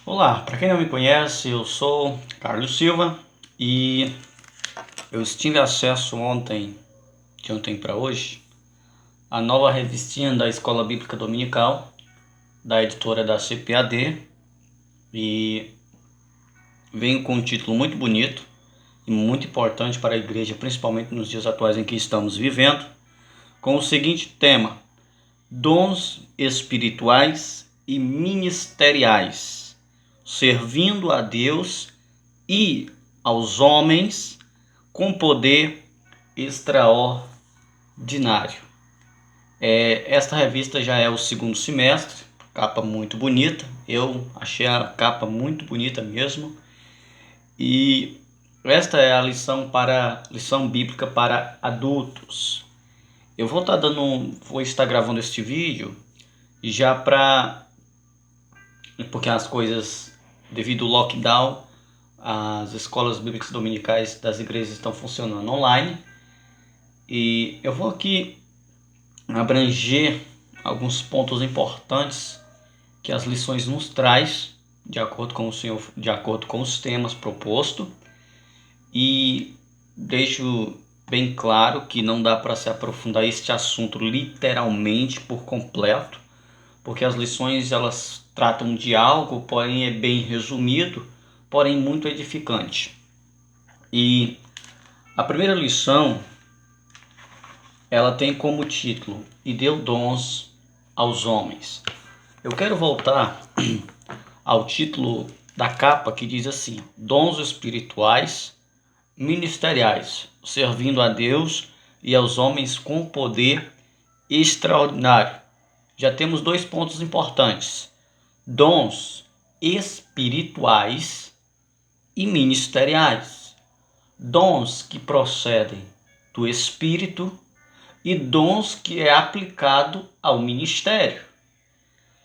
Olá, para quem não me conhece, eu sou Carlos Silva e eu tive acesso de ontem para hoje, a nova revistinha da Escola Bíblica Dominical, da editora da CPAD, e vem com um título muito bonito e muito importante para a igreja, principalmente nos dias atuais em que estamos vivendo, com o seguinte tema: dons espirituais e ministeriais, servindo a Deus e aos homens com poder extraordinário. Esta revista já é o segundo semestre, capa muito bonita, eu achei a capa muito bonita mesmo, e esta é a lição bíblica para adultos. Eu vou estar gravando este vídeo já porque as coisas, devido ao lockdown, as escolas bíblicas dominicais das igrejas estão funcionando online, e eu vou aqui abranger alguns pontos importantes que as lições nos traz, de acordo com os temas propostos, e deixo bem claro que não dá para se aprofundar este assunto literalmente por completo, porque as lições elas tratam de algo, porém é bem resumido, porém muito edificante. E a primeira lição, ela tem como título: "E deu dons aos homens". Eu quero voltar ao título da capa, que diz assim: dons espirituais ministeriais, servindo a Deus e aos homens com poder extraordinário. Já temos dois pontos importantes: dons espirituais e ministeriais. Dons que procedem do Espírito e dons que é aplicado ao ministério.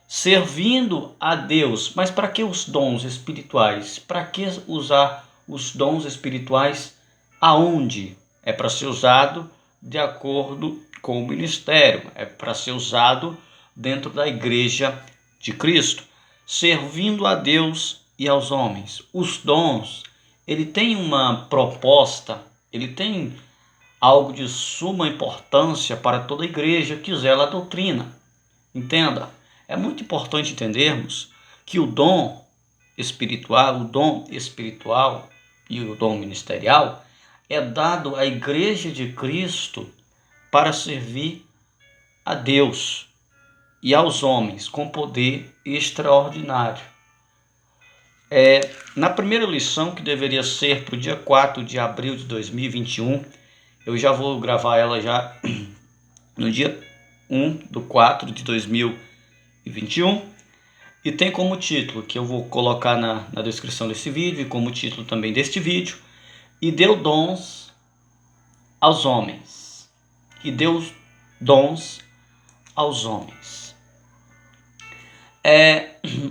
Servindo a Deus. Mas para que os dons espirituais? Para que usar os dons espirituais aonde? É para ser usado de acordo com o ministério. É para ser usado dentro da igreja de Cristo. Servindo a Deus e aos homens. Os dons, ele tem uma proposta, ele tem algo de suma importância para toda a igreja que zela a doutrina. Entenda, é muito importante entendermos que o dom espiritual e o dom ministerial é dado à igreja de Cristo para servir a Deus e aos homens com poder extraordinário. Na primeira lição, que deveria ser para o dia 4 de abril de 2021, eu já vou gravar ela já no dia 1/4 de 2021, e tem como título, que eu vou colocar na descrição desse vídeo, e como título também deste vídeo: "E deu dons aos homens". E deu dons aos homens.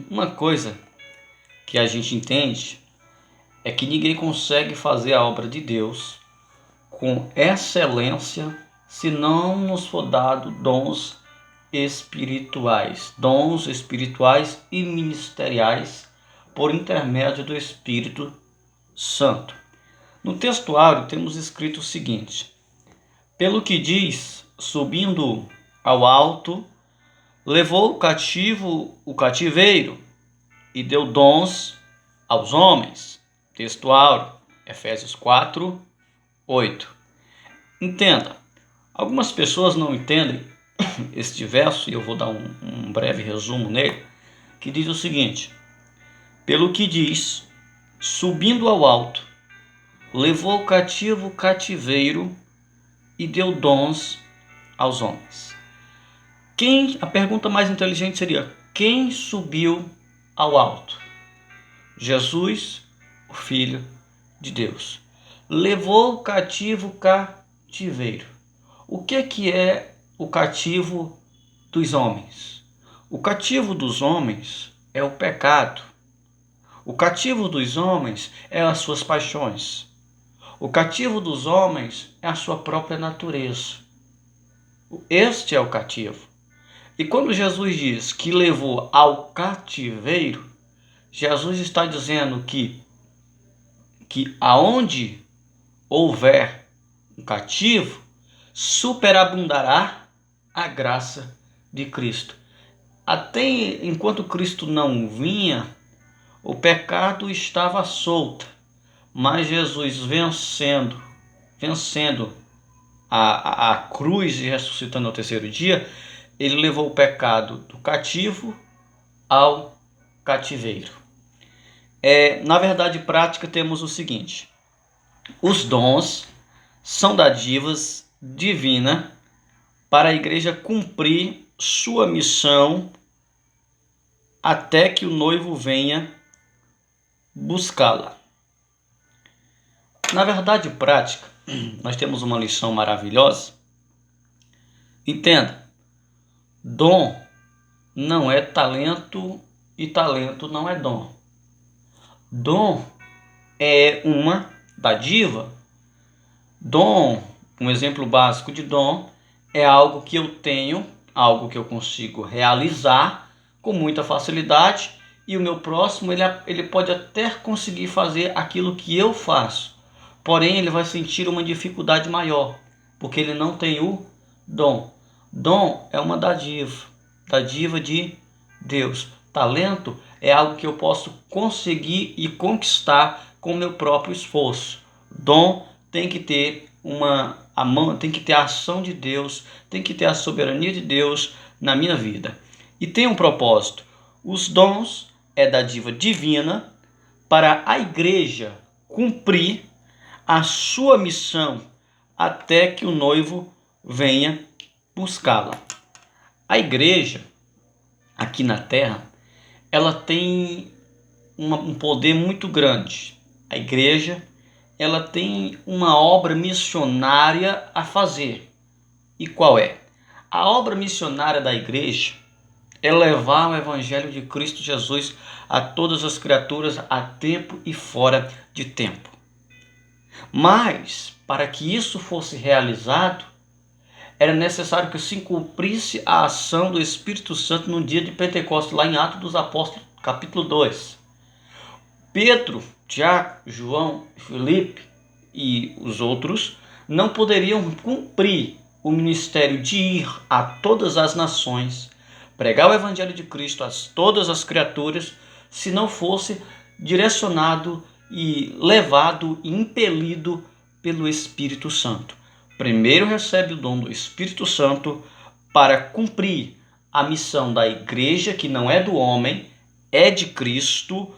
Uma coisa que a gente entende é que ninguém consegue fazer a obra de Deus com excelência se não nos for dado dons espirituais e ministeriais por intermédio do Espírito Santo. No textuário temos escrito o seguinte: pelo que diz, subindo ao alto, levou o cativeiro e deu dons aos homens. Textuário, Efésios 4:8. Entenda, algumas pessoas não entendem este verso, e eu vou dar um breve resumo nele, que diz o seguinte: pelo que diz, subindo ao alto, levou cativo o cativeiro e deu dons aos homens. A pergunta mais inteligente seria: quem subiu ao alto? Jesus, o Filho de Deus. Levou cativo o cativeiro. O que é o cativo dos homens? O cativo dos homens é o pecado. O cativo dos homens é as suas paixões. O cativo dos homens é a sua própria natureza. Este é o cativo. E quando Jesus diz que levou ao cativeiro, Jesus está dizendo que aonde houver um cativo, superabundará a graça de Cristo. Até enquanto Cristo não vinha, o pecado estava solto, mas Jesus vencendo a cruz e ressuscitando ao terceiro dia, ele levou o pecado do cativo ao cativeiro. Na verdade prática temos o seguinte: os dons são dádivas divinas para a igreja cumprir sua missão até que o noivo venha buscá-la. Na verdade prática, nós temos uma lição maravilhosa. Entenda, dom não é talento e talento não é dom. Dom é uma dádiva. Dom, um exemplo básico de dom, é algo que eu tenho, algo que eu consigo realizar com muita facilidade, e o meu próximo ele pode até conseguir fazer aquilo que eu faço, porém ele vai sentir uma dificuldade maior, porque ele não tem o dom. Dom é uma dádiva de Deus. Talento é algo que eu posso conseguir e conquistar com meu próprio esforço. Dom tem que ter tem que ter a ação de Deus, tem que ter a soberania de Deus na minha vida. E tem um propósito. Os dons é dádiva divina para a igreja cumprir a sua missão até que o noivo venha buscá-la. A igreja aqui na terra, ela tem um poder muito grande. A igreja, ela tem uma obra missionária a fazer. E qual é? A obra missionária da igreja é levar o evangelho de Cristo Jesus a todas as criaturas, a tempo e fora de tempo. Mas, para que isso fosse realizado, era necessário que se cumprisse a ação do Espírito Santo no dia de Pentecostes, lá em Atos dos Apóstolos, capítulo 2. Pedro, Tiago, João, Filipe e os outros não poderiam cumprir o ministério de ir a todas as nações, pregar o Evangelho de Cristo a todas as criaturas, se não fosse direcionado e levado e impelido pelo Espírito Santo. Primeiro recebe o dom do Espírito Santo para cumprir a missão da igreja, que não é do homem, é de Cristo,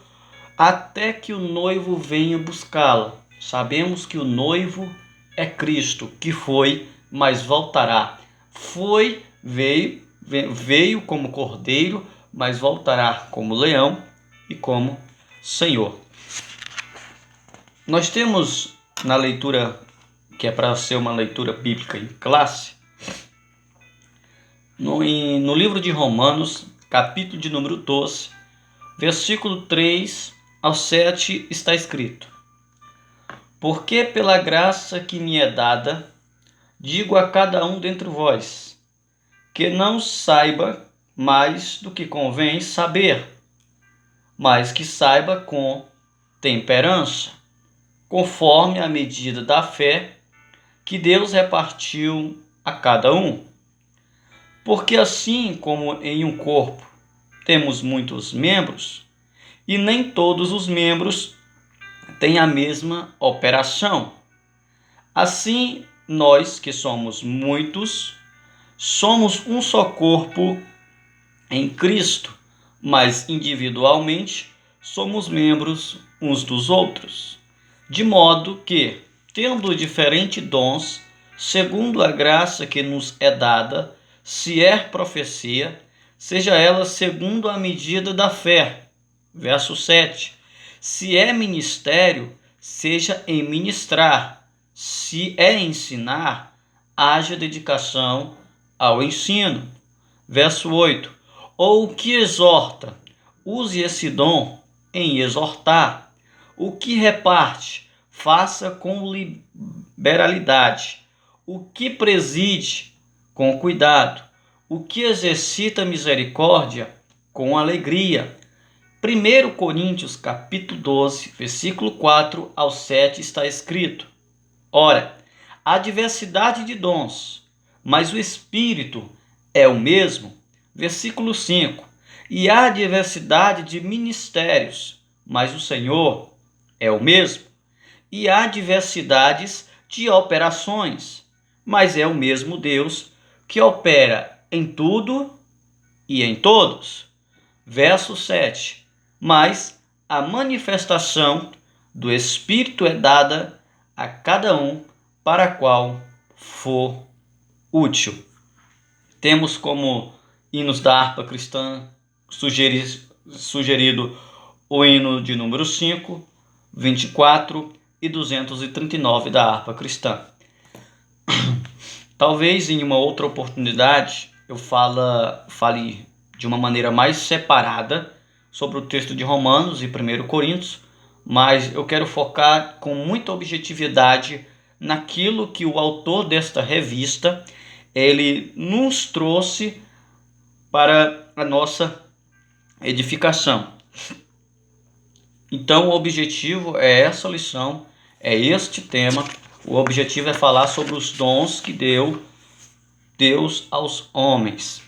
até que o noivo venha buscá-la. Sabemos que o noivo é Cristo, que foi, mas voltará. Veio como cordeiro, mas voltará como leão e como Senhor. Nós temos na leitura, que é para ser uma leitura bíblica em classe, no livro de Romanos, capítulo de número 12, versículo 3 ao 7, está escrito: porque pela graça que me é dada, digo a cada um dentre vós, que não saiba mais do que convém saber, mas que saiba com temperança, conforme a medida da fé que Deus repartiu a cada um. Porque assim como em um corpo temos muitos membros, e nem todos os membros têm a mesma operação, assim nós que somos muitos, somos um só corpo em Cristo, mas individualmente somos membros uns dos outros. De modo que, tendo diferentes dons, segundo a graça que nos é dada, se é profecia, seja ela segundo a medida da fé. Verso 7. Se é ministério, seja em ministrar. Se é ensinar, haja dedicação ao ensino. Verso 8. Ou o que exorta, use esse dom em exortar. O que reparte, faça com liberalidade. O que preside, com cuidado. O que exercita misericórdia, com alegria. 1 Coríntios capítulo 12, versículo 4 ao 7 está escrito: Ora, há diversidade de dons, mas o Espírito é o mesmo. Versículo 5. E há diversidade de ministérios, mas o Senhor é o mesmo. E há diversidades de operações, mas é o mesmo Deus que opera em tudo e em todos. Verso 7. Mas a manifestação do Espírito é dada a cada um para qual for útil. Temos como hinos da harpa cristã sugerido o hino de número 5, 24 e 239 da harpa cristã. Talvez em uma outra oportunidade eu fale de uma maneira mais separada sobre o texto de Romanos e 1 Coríntios, mas eu quero focar com muita objetividade naquilo que o autor desta revista ele nos trouxe para a nossa edificação. Então o objetivo é essa lição, é este tema. O objetivo é falar sobre os dons que deu Deus aos homens.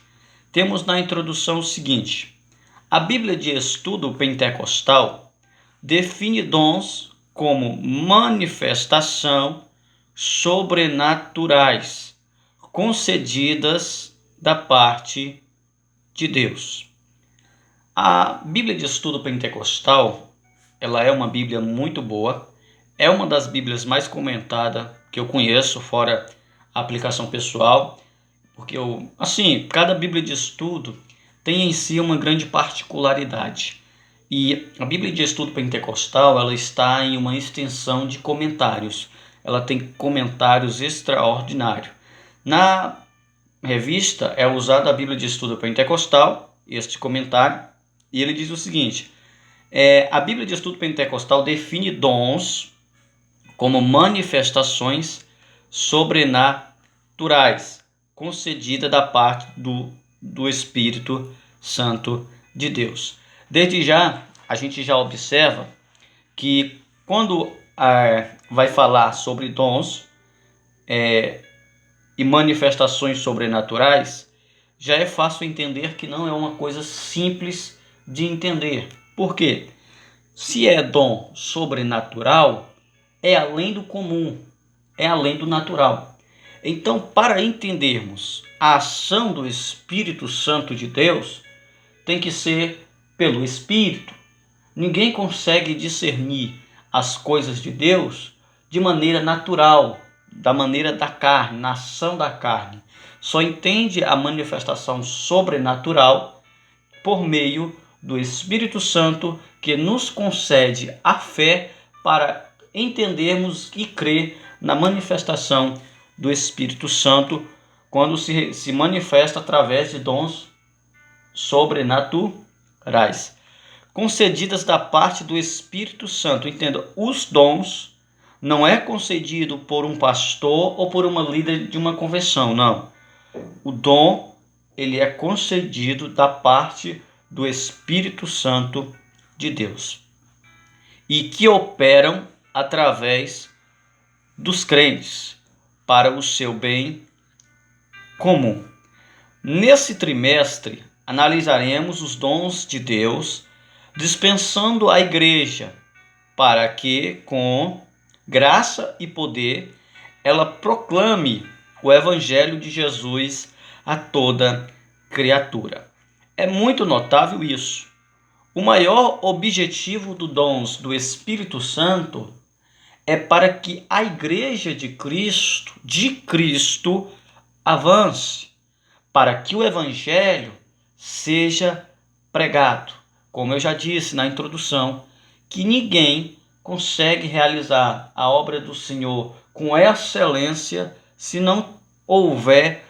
Temos na introdução o seguinte: a Bíblia de Estudo Pentecostal define dons como manifestação sobrenaturais concedidas da parte de Deus. A Bíblia de Estudo Pentecostal, ela é uma Bíblia muito boa, é uma das Bíblias mais comentadas que eu conheço, fora a aplicação pessoal, porque cada Bíblia de estudo tem em si uma grande particularidade. E a Bíblia de Estudo Pentecostal, ela está em uma extensão de comentários. Ela tem comentários extraordinários. Na revista é usada a Bíblia de Estudo Pentecostal, este comentário, e ele diz o seguinte: a Bíblia de Estudo Pentecostal define dons como manifestações sobrenaturais concedidas da parte do Espírito Santo de Deus. Desde já, a gente já observa que quando vai falar sobre dons e manifestações sobrenaturais, já é fácil entender que não é uma coisa simples de entender. Por quê? Se é dom sobrenatural, é além do comum, é além do natural. Então, para entendermos a ação do Espírito Santo de Deus, tem que ser pelo Espírito. Ninguém consegue discernir as coisas de Deus de maneira natural, da maneira da carne, na ação da carne. Só entende a manifestação sobrenatural por meio do Espírito Santo, que nos concede a fé para entendermos e crer na manifestação do Espírito Santo quando se manifesta através de dons sobrenaturais concedidas da parte do Espírito Santo. Entenda, os dons não é concedido por um pastor ou por uma líder de uma convenção, não. O dom, ele é concedido da parte do Espírito Santo de Deus e que operam através dos crentes para o seu bem comum. Nesse trimestre, analisaremos os dons de Deus dispensando à igreja para que, com graça e poder, ela proclame o Evangelho de Jesus a toda criatura. É muito notável isso. O maior objetivo dos dons do Espírito Santo é para que a igreja de Cristo avance, para que o Evangelho seja pregado. Como eu já disse na introdução, que ninguém consegue realizar a obra do Senhor com excelência se não houver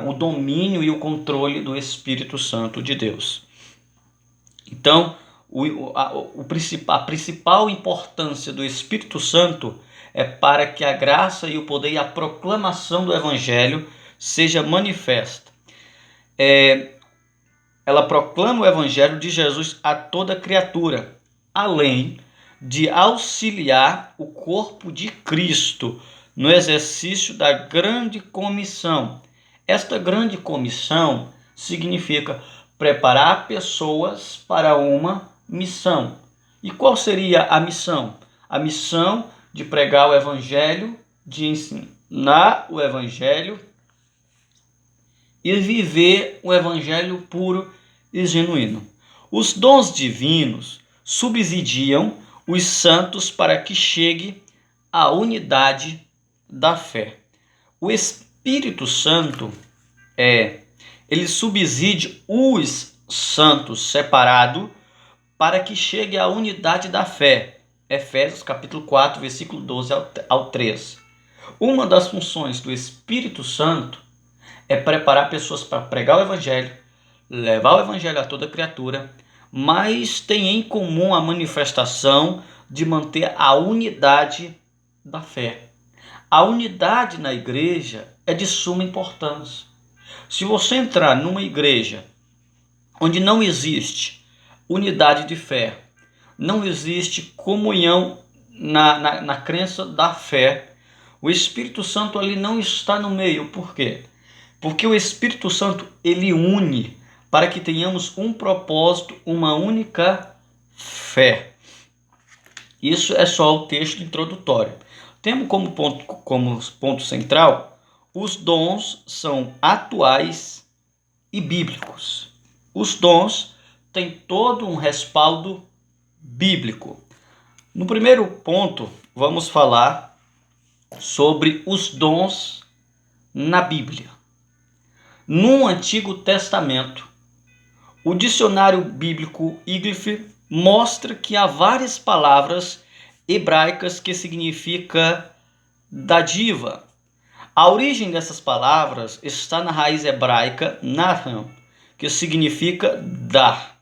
o domínio e o controle do Espírito Santo de Deus. Então, a principal importância do Espírito Santo é para que a graça e o poder e a proclamação do Evangelho seja manifesta. ela proclama o evangelho de Jesus a toda criatura, além de auxiliar o corpo de Cristo no exercício da grande comissão. Esta grande comissão significa preparar pessoas para uma missão. E qual seria a missão? A missão de pregar o evangelho, de ensinar o evangelho e viver o evangelho puro e genuíno. Os dons divinos subsidiam os santos para que chegue à unidade da fé. O Espírito Santo ele subside os santos separado para que chegue à unidade da fé. Efésios capítulo 4, versículo 12 ao 13. Uma das funções do Espírito Santo é preparar pessoas para pregar o evangelho, levar o evangelho a toda criatura, mas tem em comum a manifestação de manter a unidade da fé. A unidade na igreja é de suma importância. Se você entrar numa igreja onde não existe unidade de fé, não existe comunhão na crença da fé, o Espírito Santo ali não está no meio. Por quê? Porque o Espírito Santo ele une para que tenhamos um propósito, uma única fé. Isso é só o texto introdutório. Temos como ponto central, os dons são atuais e bíblicos. Os dons têm todo um respaldo bíblico. No primeiro ponto, vamos falar sobre os dons na Bíblia. No Antigo Testamento, o dicionário bíblico Wycliffe mostra que há várias palavras hebraicas que significam dádiva. A origem dessas palavras está na raiz hebraica naham, que significa dar.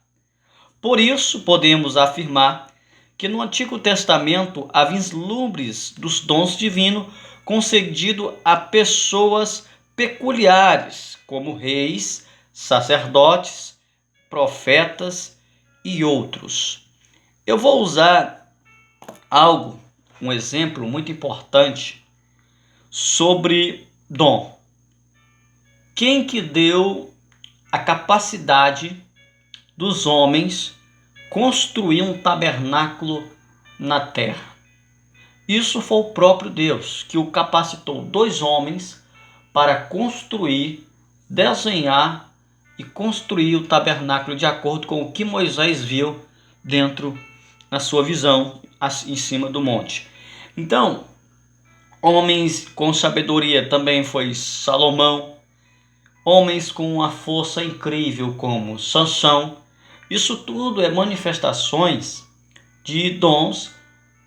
Por isso, podemos afirmar que no Antigo Testamento há vislumbres dos dons divinos concedidos a pessoas peculiares, como reis, sacerdotes, profetas e outros. Eu vou usar um exemplo muito importante sobre dom. Quem que deu a capacidade dos homens construir um tabernáculo na terra? Isso foi o próprio Deus que o capacitou 2 homens para construir, desenhar e construir o tabernáculo de acordo com o que Moisés viu dentro na sua visão em cima do monte. Então, homens com sabedoria também foi Salomão, homens com uma força incrível como Sansão. Isso tudo é manifestações de dons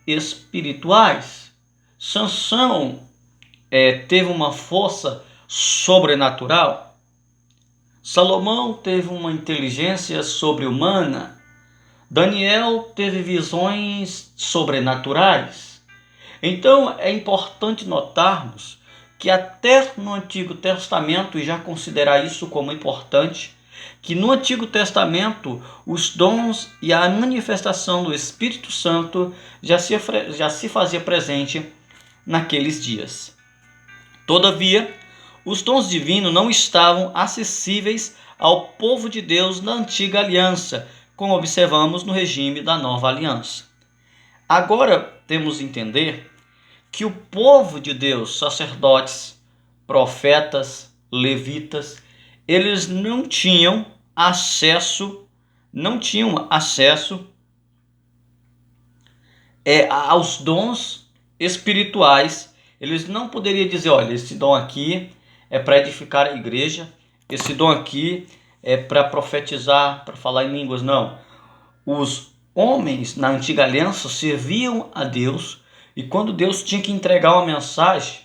espirituais. Sansão teve uma força sobrenatural. Salomão teve uma inteligência sobre-humana. Daniel teve visões sobrenaturais. Então é importante notarmos que até no Antigo Testamento, e já considerar isso como importante, que no Antigo Testamento os dons e a manifestação do Espírito Santo já se fazia presente naqueles dias. Todavia, os dons divinos não estavam acessíveis ao povo de Deus na antiga aliança, como observamos no regime da nova aliança. Agora temos que entender que o povo de Deus, sacerdotes, profetas, levitas, eles não tinham acesso aos dons espirituais. Eles não poderiam dizer, olha, esse dom aqui é para edificar a igreja, esse dom aqui é para profetizar, para falar em línguas. Não. Os homens na antiga aliança serviam a Deus, e quando Deus tinha que entregar uma mensagem,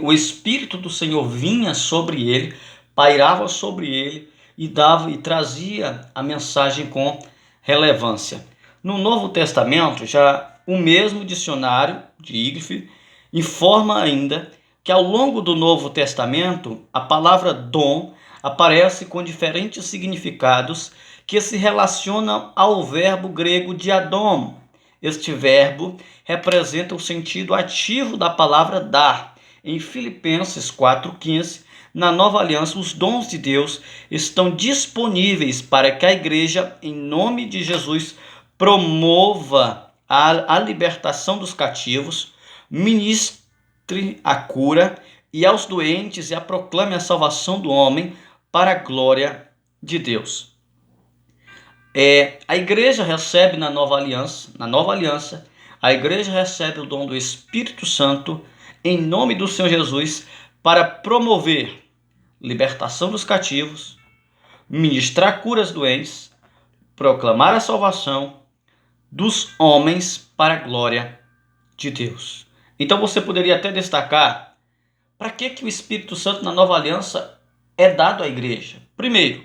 o Espírito do Senhor vinha sobre ele, pairava sobre ele e trazia a mensagem com relevância. No Novo Testamento, já o mesmo dicionário de Wycliffe informa ainda que ao longo do Novo Testamento, a palavra dom aparece com diferentes significados que se relacionam ao verbo grego diadom. Este verbo representa o sentido ativo da palavra dar. Em Filipenses 4,15, na Nova Aliança, os dons de Deus estão disponíveis para que a igreja, em nome de Jesus, promova a libertação dos cativos, ministre a cura e aos doentes e proclame a salvação do homem para a glória de Deus. A igreja recebe na nova aliança, a igreja recebe o dom do Espírito Santo em nome do Senhor Jesus para promover libertação dos cativos, ministrar curas aos doentes, proclamar a salvação dos homens para a glória de Deus. Então você poderia até destacar para que o Espírito Santo na nova aliança é dado à igreja. Primeiro,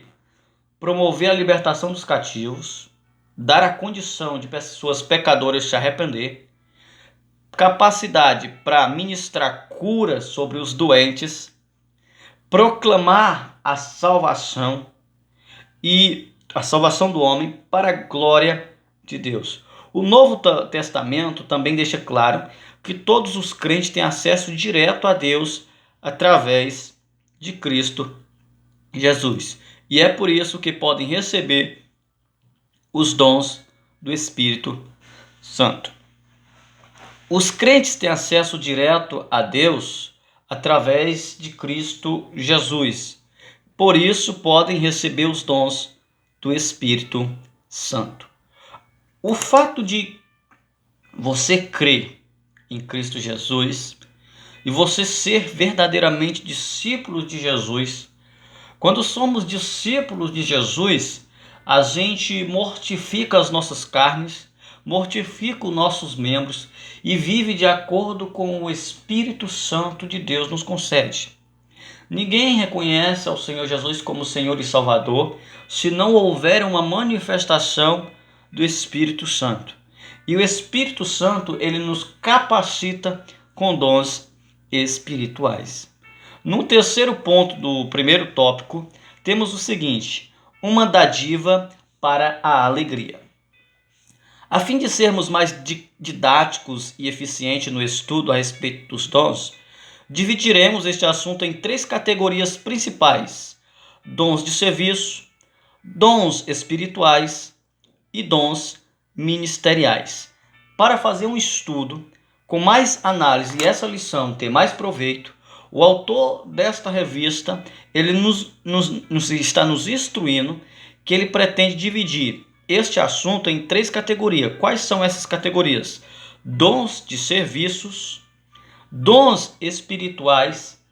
promover a libertação dos cativos, dar a condição de pessoas pecadoras se arrepender, capacidade para ministrar cura sobre os doentes, proclamar a salvação e a salvação do homem para a glória de Deus. O Novo Testamento também deixa claro que todos os crentes têm acesso direto a Deus através de Cristo Jesus. E é por isso que podem receber os dons do Espírito Santo. Os crentes têm acesso direto a Deus através de Cristo Jesus. Por isso podem receber os dons do Espírito Santo. O fato de você crer em Cristo Jesus e você ser verdadeiramente discípulo de Jesus, quando somos discípulos de Jesus, a gente mortifica as nossas carnes, mortifica os nossos membros e vive de acordo com o Espírito Santo de Deus nos concede. Ninguém reconhece ao Senhor Jesus como Senhor e Salvador se não houver uma manifestação do Espírito Santo. E o Espírito Santo, ele nos capacita com dons espirituais. No terceiro ponto do primeiro tópico, temos o seguinte: uma dádiva para a alegria. A fim de sermos mais didáticos e eficientes no estudo a respeito dos dons, dividiremos este assunto em 3 categorias principais: dons de serviço, dons espirituais e dons ministeriais. Para fazer um estudo com mais análise e essa lição ter mais proveito, o autor desta revista ele está nos instruindo que ele pretende dividir este assunto em 3 categorias. Quais são essas categorias? Dons de serviços, dons espirituais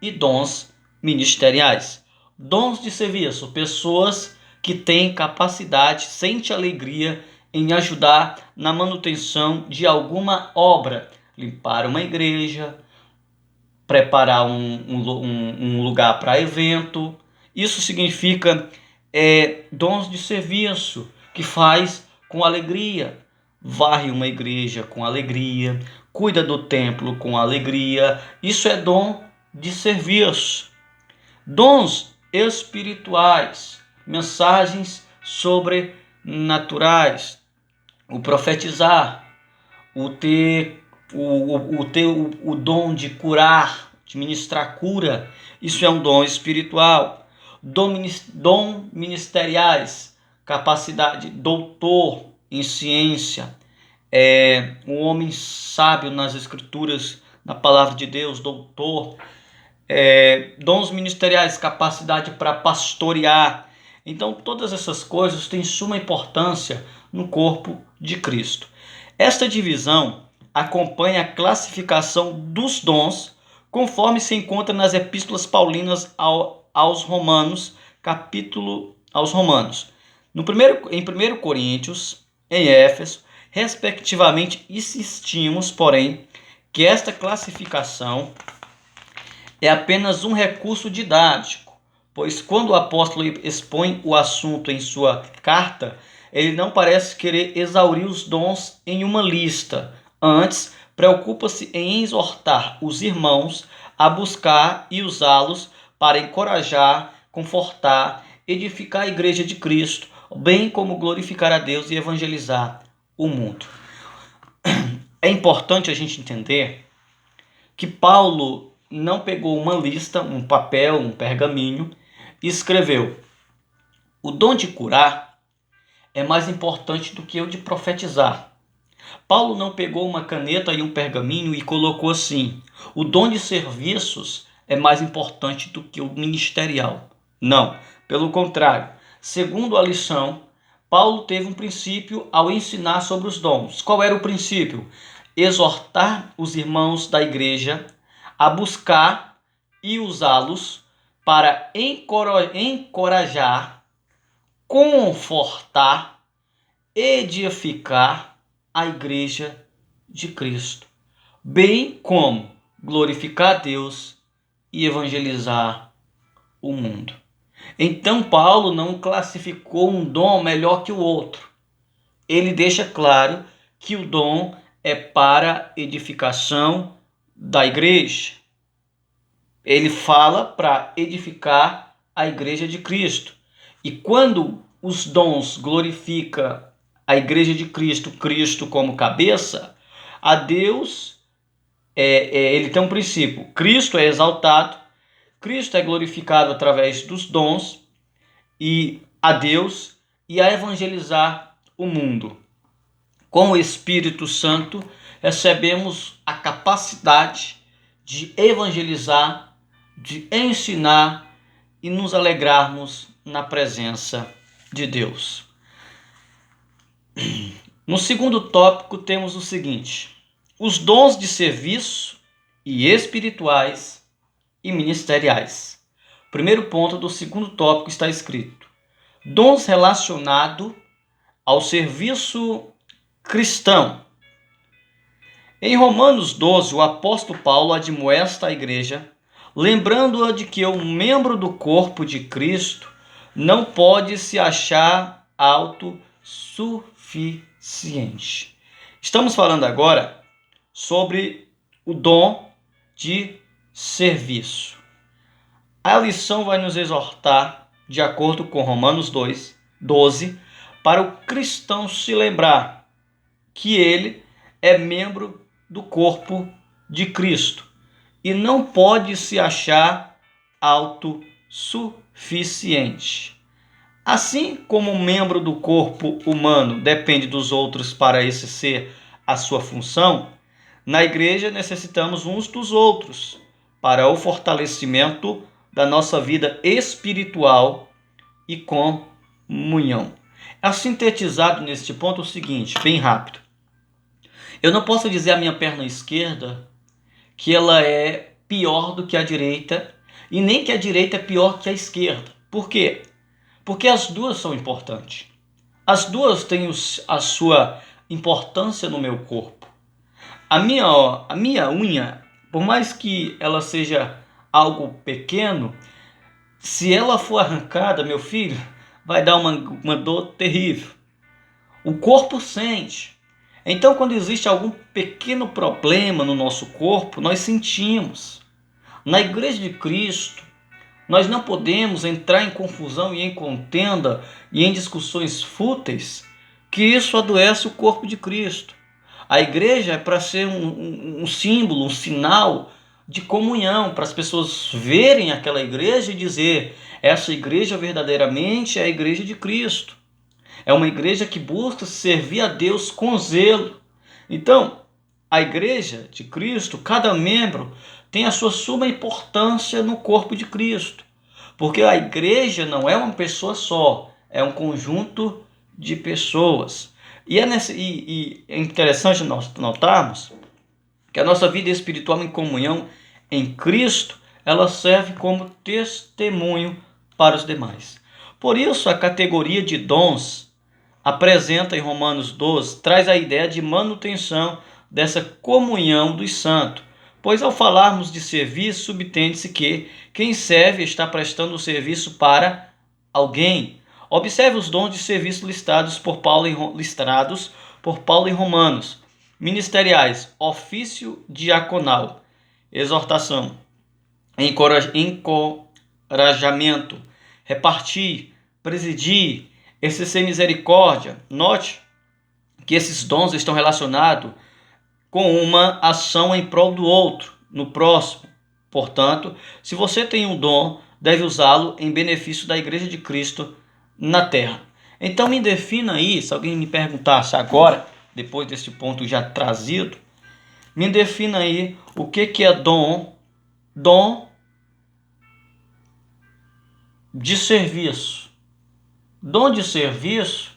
e dons ministeriais. Dons de serviço, pessoas que têm capacidade, sentem alegria em ajudar na manutenção de alguma obra, limpar uma igreja, preparar um lugar para evento. Isso significa dons de serviço, que faz com alegria, varre uma igreja com alegria, cuida do templo com alegria. Isso é dom de serviço. Dons espirituais, mensagens sobrenaturais, o profetizar, o dom de curar, de ministrar cura. Isso é um dom espiritual. Dom ministeriais, capacidade, doutor em ciência, um homem sábio nas escrituras, na palavra de Deus, doutor. Dons ministeriais, capacidade para pastorear. Então todas essas coisas têm suma importância no corpo de Cristo. Esta divisão acompanha a classificação dos dons conforme se encontra nas epístolas paulinas aos Romanos, aos Romanos. Em 1 Coríntios, em Éfeso, respectivamente, insistimos, porém, que esta classificação é apenas um recurso didático, pois quando o apóstolo expõe o assunto em sua carta, ele não parece querer exaurir os dons em uma lista. Antes, preocupa-se em exortar os irmãos a buscar e usá-los para encorajar confortar, edificar a igreja de Cristo, bem como glorificar a Deus e evangelizar o mundo. É importante a gente entender que Paulo não pegou uma lista, um papel, um pergaminho e escreveu: o dom de curar é mais importante do que o de profetizar. Paulo não pegou uma caneta e um pergaminho e colocou assim: o dom de serviços é mais importante do que o ministerial. Não, pelo contrário. Segundo a lição, Paulo teve um princípio ao ensinar sobre os dons. Qual era o princípio? Exortar os irmãos da igreja a buscar e usá-los para encorajar, confortar, edificar a igreja de Cristo, bem como glorificar a Deus e evangelizar o mundo. Então Paulo não classificou um dom melhor que o outro. Ele deixa claro que o dom é para edificação da igreja. Ele fala para edificar a igreja de Cristo. E quando os dons glorificam a igreja de Cristo, Cristo como cabeça, a Deus, ele tem um princípio: Cristo é exaltado, Cristo é glorificado através dos dons, e a Deus e a evangelizar o mundo. Com o Espírito Santo, recebemos a capacidade de evangelizar, de ensinar e nos alegrarmos na presença de Deus. No segundo tópico temos o seguinte: os dons de serviço e espirituais e ministeriais. Primeiro ponto do segundo tópico está escrito: dons relacionados ao serviço cristão. Em Romanos 12, o apóstolo Paulo admoesta a igreja, lembrando-a de que um membro do corpo de Cristo não pode se achar autossuficiente. Estamos falando agora sobre o dom de serviço. A lição vai nos exortar, de acordo com Romanos 12, para o cristão se lembrar que ele é membro do corpo de Cristo e não pode se achar autossuficiente. Assim como um membro do corpo humano depende dos outros para exercer a sua função, na igreja necessitamos uns dos outros para o fortalecimento da nossa vida espiritual e comunhão. É sintetizado neste ponto o seguinte, bem rápido: eu não posso dizer a minha perna esquerda que ela é pior do que a direita e nem que a direita é pior que a esquerda. Por quê? Porque as duas são importantes. As duas têm a sua importância no meu corpo. A minha unha, por mais que ela seja algo pequeno, se ela for arrancada, meu filho, vai dar uma dor terrível. O corpo sente. Então, quando existe algum pequeno problema no nosso corpo, nós sentimos. Na igreja de Cristo, nós não podemos entrar em confusão e em contenda e em discussões fúteis, que isso adoece o corpo de Cristo. A igreja é para ser um símbolo, um sinal de comunhão, para as pessoas verem aquela igreja e dizer: essa igreja verdadeiramente é a igreja de Cristo. É uma igreja que busca servir a Deus com zelo. Então, a igreja de Cristo, cada membro tem a sua suma importância no corpo de Cristo. Porque a igreja não é uma pessoa só, é um conjunto de pessoas. E é interessante nós notarmos que a nossa vida espiritual em comunhão em Cristo, ela serve como testemunho para os demais. Por isso, a categoria de dons apresenta em Romanos 12, traz a ideia de manutenção dessa comunhão dos santos. Pois ao falarmos de serviço, subtende-se que quem serve está prestando o serviço para alguém. Observe os dons de serviço listados por Paulo em Romanos. Ministeriais: ofício diaconal, exortação, encorajamento, repartir, presidir, exercer misericórdia. Note que esses dons estão relacionados com uma ação em prol do outro, no próximo. Portanto, se você tem um dom, deve usá-lo em benefício da Igreja de Cristo na terra. Então me defina aí, se alguém me perguntasse agora, depois desse ponto já trazido, me defina aí o que é dom. Dom de serviço. Dom de serviço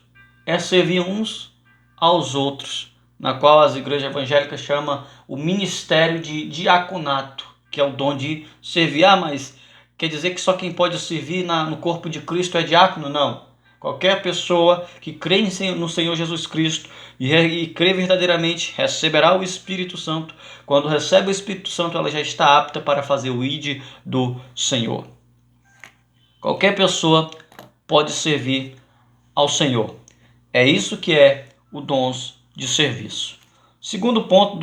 é servir uns aos outros, na qual as igrejas evangélicas chamam o ministério de diaconato, que é o dom de servir. Mas quer dizer que só quem pode servir no corpo de Cristo é diácono? Não. Qualquer pessoa que crê no Senhor Jesus Cristo e crê verdadeiramente receberá o Espírito Santo. Quando recebe o Espírito Santo, ela já está apta para fazer o ID do Senhor. Qualquer pessoa pode servir ao Senhor. É isso que é o dons de serviço. Segundo ponto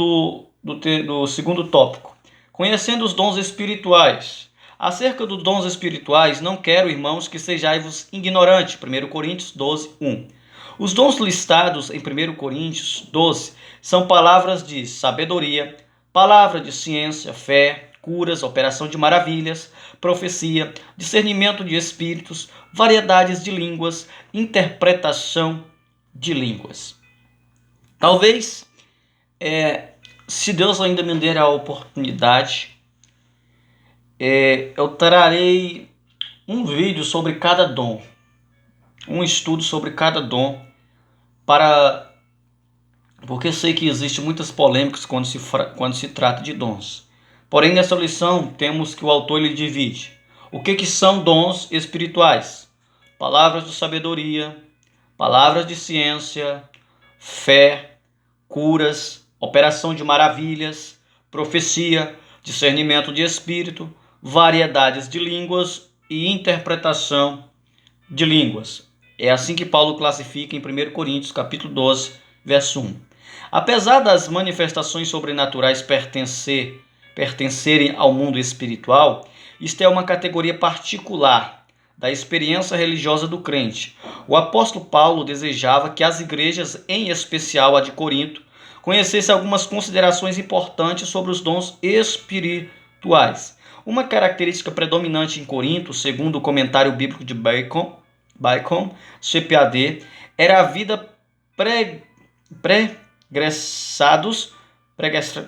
do segundo tópico. Conhecendo os dons espirituais. Acerca dos dons espirituais, não quero, irmãos, que sejais ignorantes. 1 Coríntios 12, 1. Os dons listados em 1 Coríntios 12 são palavras de sabedoria, palavra de ciência, fé, curas, operação de maravilhas, profecia, discernimento de espíritos, variedades de línguas, interpretação de línguas. Talvez, se Deus ainda me der a oportunidade, eu trarei um vídeo sobre cada dom, um estudo sobre cada dom, porque sei que existem muitas polêmicas quando se trata de dons. Porém, nessa lição, temos que o autor ele divide. O que são dons espirituais? Palavras de sabedoria, palavras de ciência, fé, curas, operação de maravilhas, profecia, discernimento de espírito, variedades de línguas e interpretação de línguas. É assim que Paulo classifica em 1 Coríntios, capítulo 12, verso 1. Apesar das manifestações sobrenaturais pertencerem ao mundo espiritual, isto é uma categoria particular da experiência religiosa do crente. O apóstolo Paulo desejava que as igrejas, em especial a de Corinto, conhecessem algumas considerações importantes sobre os dons espirituais. Uma característica predominante em Corinto, segundo o comentário bíblico de Bacon, CPAD, era a vida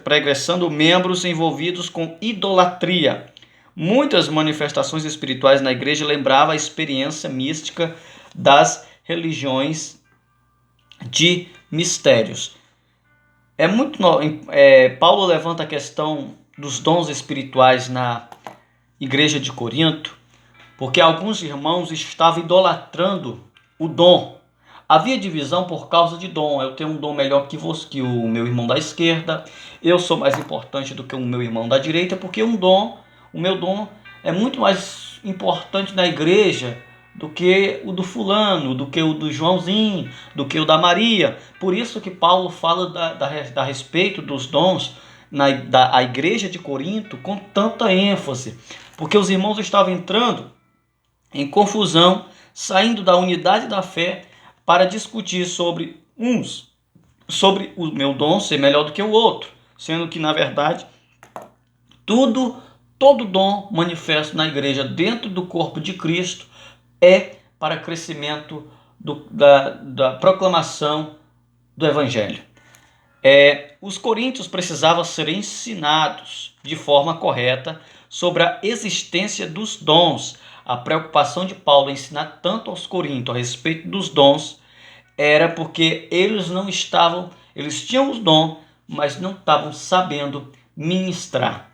pregressando membros envolvidos com idolatria. Muitas manifestações espirituais na igreja lembravam a experiência mística das religiões de mistérios. Paulo levanta a questão dos dons espirituais na igreja de Corinto, porque alguns irmãos estavam idolatrando o dom. Havia divisão por causa de dom. Eu tenho um dom melhor que o meu irmão da esquerda. Eu sou mais importante do que o meu irmão da direita, porque o meu dom é muito mais importante na igreja do que o do fulano, do que o do Joãozinho, do que o da Maria. Por isso que Paulo fala a respeito dos dons da igreja de Corinto com tanta ênfase, porque os irmãos estavam entrando em confusão, saindo da unidade da fé para discutir sobre o meu dom ser melhor do que o outro, sendo que, na verdade, todo dom manifesto na igreja dentro do corpo de Cristo é para crescimento da proclamação do Evangelho. Os coríntios precisavam ser ensinados de forma correta sobre a existência dos dons. A preocupação de Paulo em ensinar tanto aos coríntios a respeito dos dons era porque eles tinham os dons, mas não estavam sabendo ministrar,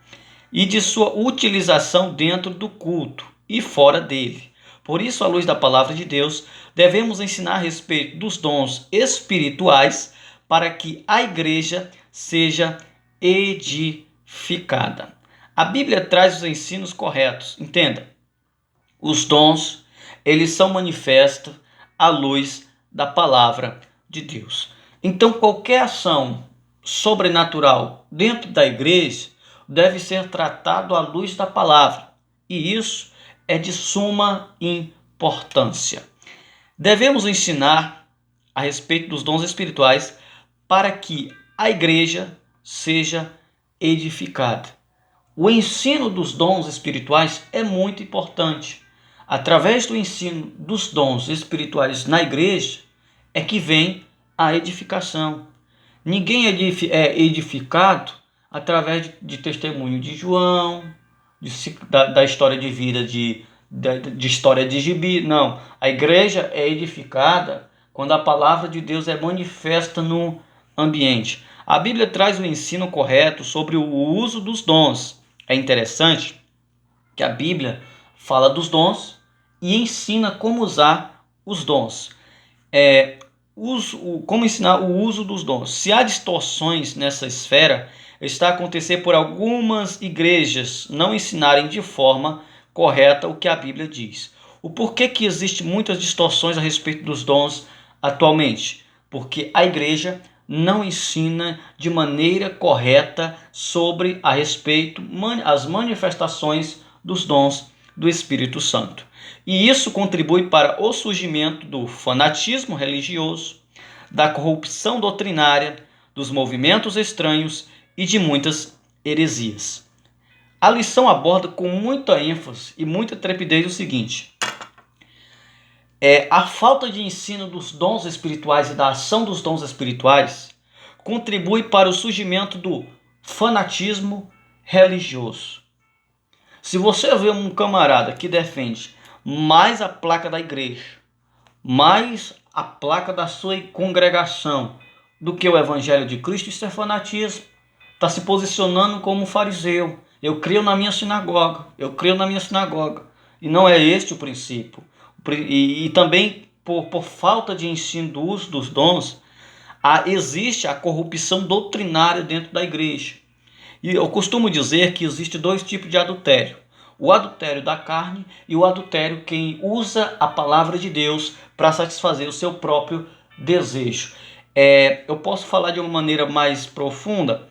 e de sua utilização dentro do culto e fora dele. Por isso, à luz da palavra de Deus, devemos ensinar a respeito dos dons espirituais para que a igreja seja edificada. A Bíblia traz os ensinos corretos. Entenda, os dons, eles são manifestos à luz da palavra de Deus. Então, qualquer ação sobrenatural dentro da igreja deve ser tratado à luz da palavra. E isso é de suma importância. Devemos ensinar a respeito dos dons espirituais para que a igreja seja edificada. O ensino dos dons espirituais é muito importante. Através do ensino dos dons espirituais na igreja é que vem a edificação. Ninguém é edificado através de testemunho de João, da história de vida de história de gibi. Não, a igreja é edificada quando a palavra de Deus é manifesta no ambiente. A Bíblia traz o ensino correto sobre o uso dos dons. É interessante que a Bíblia fala dos dons e ensina como usar os dons. Como ensinar o uso dos dons. Se há distorções nessa esfera, está a acontecer por algumas igrejas não ensinarem de forma correta o que a Bíblia diz. O porquê que existe muitas distorções a respeito dos dons atualmente? Porque a igreja não ensina de maneira correta sobre a respeito as manifestações dos dons do Espírito Santo. E isso contribui para o surgimento do fanatismo religioso, da corrupção doutrinária, dos movimentos estranhos e de muitas heresias. A lição aborda com muita ênfase e muita trepidez o seguinte: a falta de ensino dos dons espirituais e da ação dos dons espirituais contribui para o surgimento do fanatismo religioso. Se você vê um camarada que defende mais a placa da igreja, mais a placa da sua congregação do que o evangelho de Cristo, isso é fanatismo. Está se posicionando como um fariseu. Eu creio na minha sinagoga. E não é este o princípio. E também, por falta de ensino do uso dos dons, existe a corrupção doutrinária dentro da igreja. E eu costumo dizer que existe dois tipos de adultério: o adultério da carne e o adultério quem usa a palavra de Deus para satisfazer o seu próprio desejo. Eu posso falar de uma maneira mais profunda.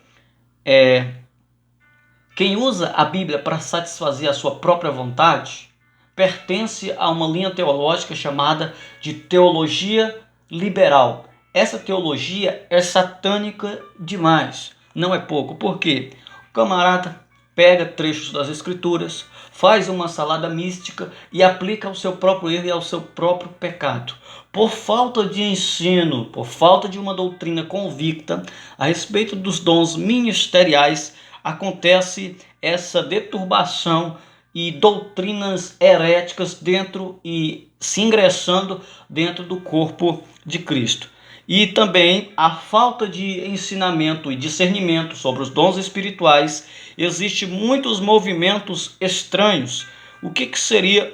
Quem usa a Bíblia para satisfazer a sua própria vontade pertence a uma linha teológica chamada de teologia liberal. Essa teologia é satânica demais, não é pouco. Por quê? O camarada pega trechos das Escrituras, faz uma salada mística e aplica ao seu próprio erro e ao seu próprio pecado. Por falta de ensino, por falta de uma doutrina convicta a respeito dos dons ministeriais, acontece essa deturbação e doutrinas heréticas dentro e se ingressando dentro do corpo de Cristo. E também a falta de ensinamento e discernimento sobre os dons espirituais. Existem muitos movimentos estranhos. O que seria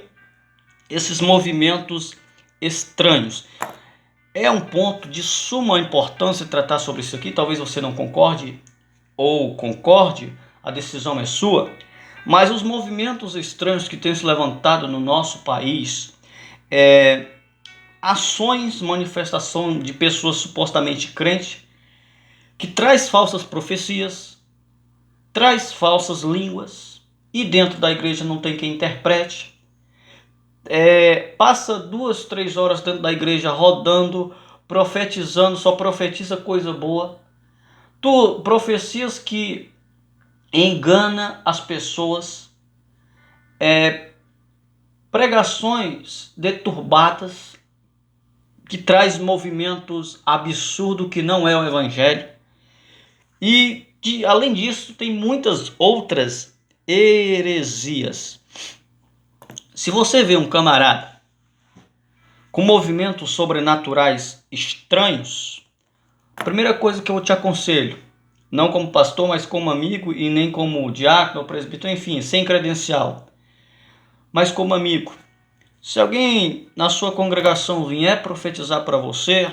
esses movimentos estranhos? É um ponto de suma importância tratar sobre isso aqui. Talvez você não concorde ou concorde, a decisão é sua. Mas os movimentos estranhos que têm se levantado no nosso país, ações, manifestação de pessoas supostamente crentes, que traz falsas profecias, traz falsas línguas, e dentro da igreja não tem quem interprete. Passa 2, 3 horas dentro da igreja rodando, profetizando, só profetiza coisa boa. Profecias que engana as pessoas, pregações deturbadas, que traz movimentos absurdos que não é o evangelho. E além disso, tem muitas outras heresias. Se você vê um camarada com movimentos sobrenaturais estranhos, a primeira coisa que eu te aconselho, não como pastor, mas como amigo, e nem como diácono ou presbítero, enfim, sem credencial, mas como amigo. Se alguém na sua congregação vier profetizar para você,